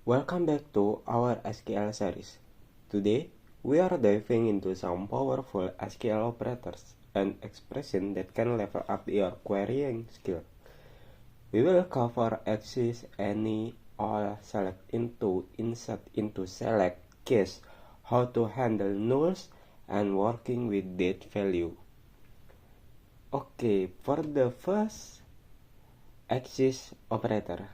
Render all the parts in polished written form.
Welcome back to our SQL series. Today, we are diving into some powerful SQL operators and expressions that can level up your querying skill. We will cover axis, any, all, select into, insert into, select, case, how to handle nulls, and working with date value. Okay, for the first axis operator.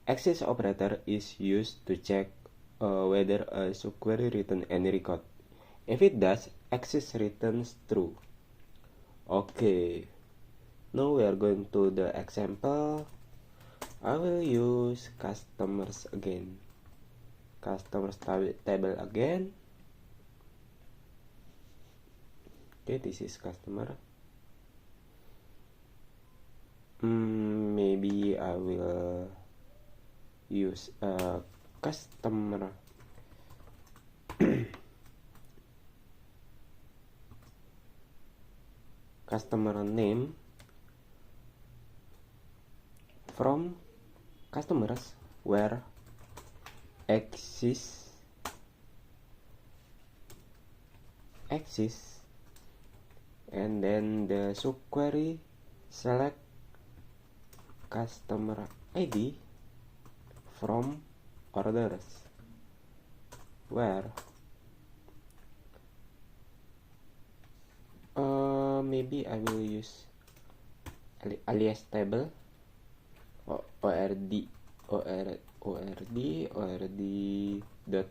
Axis operator is used to check whether a subquery returns any record. If it does, axis returns true. Okay, now we are going to the example. I will use customers again. Customers table again. Okay, this is customer. Maybe I will use a customer customer name from customers where axis and then the subquery select customer ID from orders where maybe I will use alias table ord dot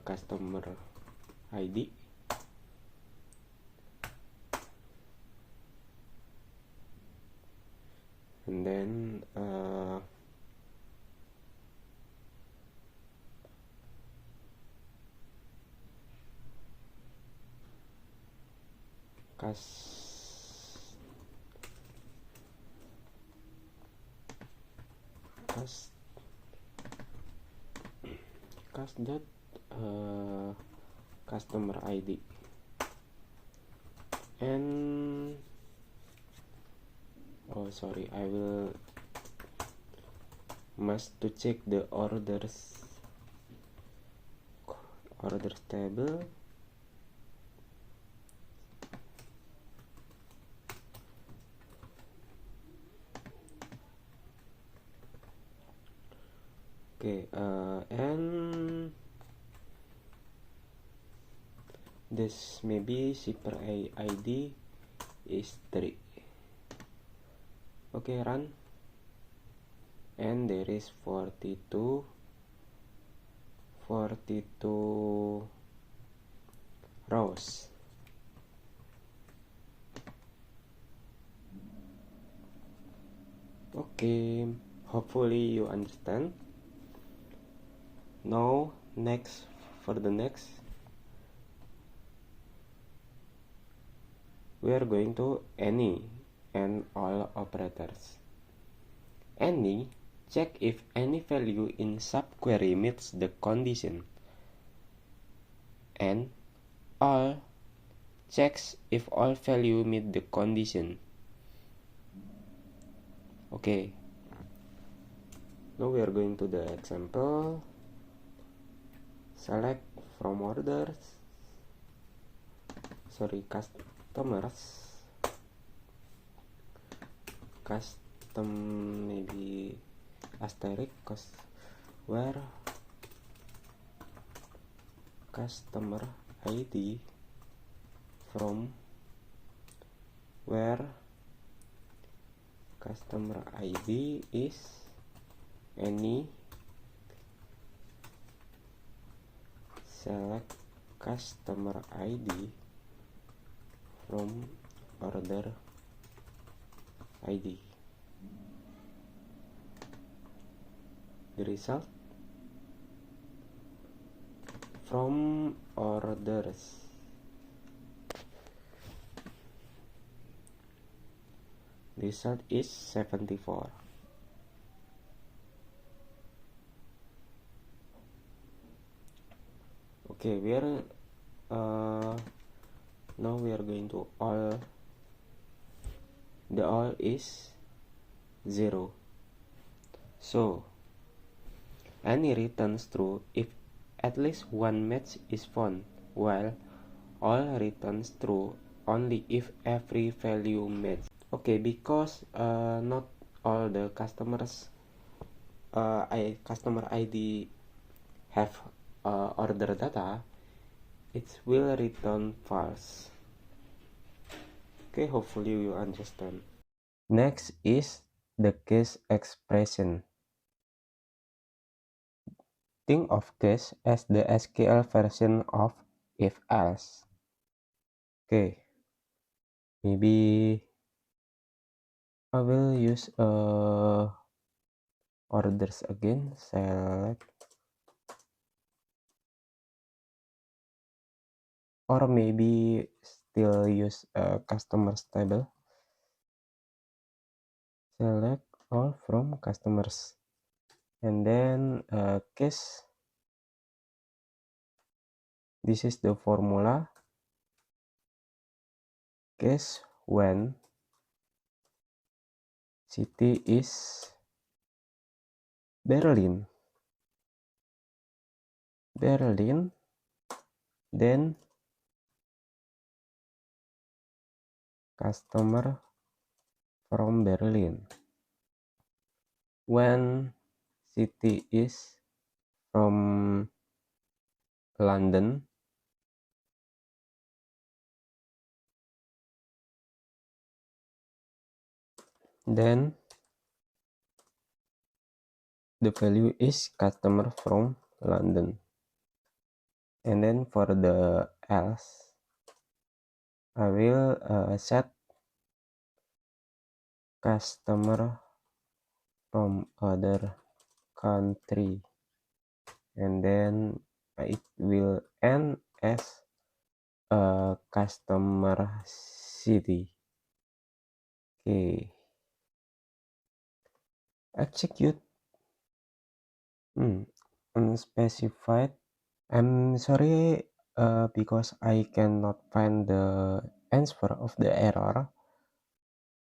customer ID and then customer ID and I will must to check the orders table okay and this maybe shipper ID is 3. Okay, run and there is 42 rows. Okay, hopefully you understand. Now for the next we are going to any and all operators. Any check if any value in subquery meets the condition, and all checks if all value meet the condition. Okay, now we are going to the example. Select from custom maybe asterisk where customer ID from where customer ID is any, select customer ID from order ID. The result from orders. The result is 74. Okay, now we are going to all. The all is 0. So any returns true if at least one match is found, while all returns true only if every value match. Okay, because not all the customer ID have order data, it will return false. Okay, hopefully you understand. Next is the case expression. Think of case as the SQL version of if else. Okay, maybe I will use orders again. Select, or maybe still use customers table. Select all from customers, and then case. This is the formula. Case when city is Berlin, then customer from Berlin. When city is from London, then the value is customer from London. And then for the else, I will set customer from other country, and then it will end as a customer city. Okay, execute. Unspecified. I'm sorry because I cannot find the answer of the error,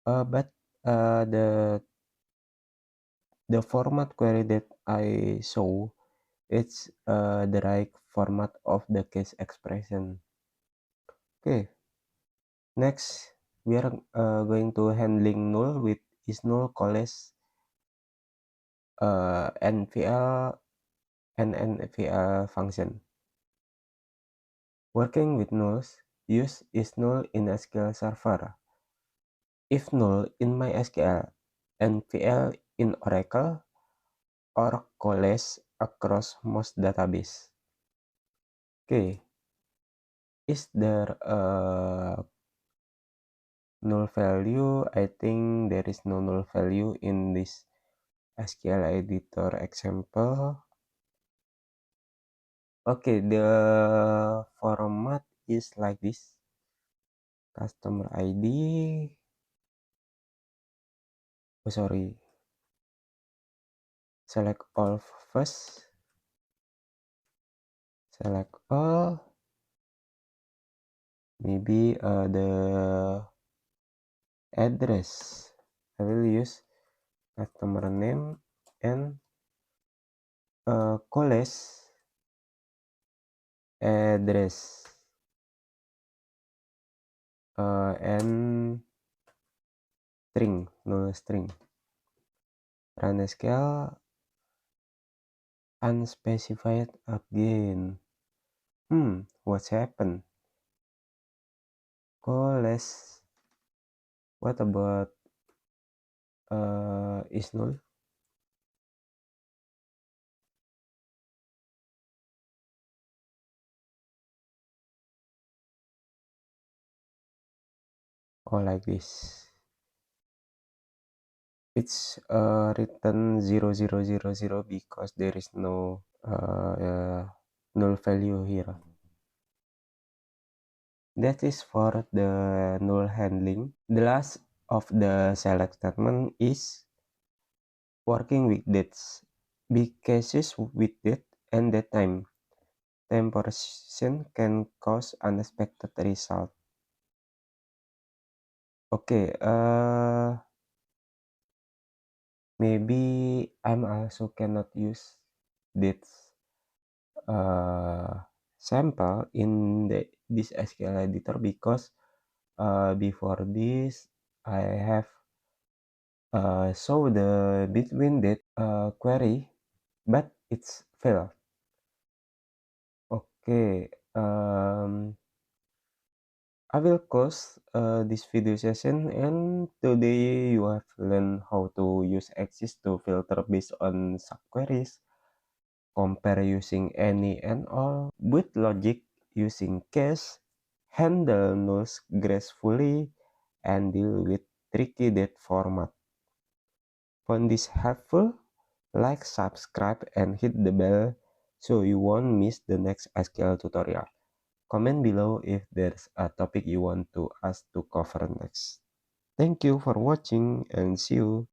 but the format query that I saw, it's the right format of the case expression. Okay, next we are going to handling null with is null calls NVL and NVL function. Working with nulls, use is null in SQL Server. If null in MySQL, NVL in Oracle, or calls across most database. Okay, is there a null value? I think there is no null value in this SQL editor example. Okay, the format is like this. Customer ID. Oh, sorry. Select all first. Select all. Maybe the address. I will use customer name and calls address and string, null string. Run SQL unspecified again. What's happened? Calls. What about is null? Or like this. It's written 0000 because there is no null value here. That is for the null handling. The last of the select statement is working with dates. Big cases with date and date time. Temporization can cause unexpected result. Okay, Maybe I'm also cannot use this uh, sample in this SQL editor because before this I have show the between that query, but it's failed. Okay, I will close this video session, and today you have learned how to use Axis to filter based on subqueries, compare using any and all, build logic using case, handle nulls gracefully, and deal with tricky date format. Found this helpful? Like, subscribe, and hit the bell so you won't miss the next SQL tutorial. Comment below if there's a topic you want to us to cover next. Thank you for watching and see you.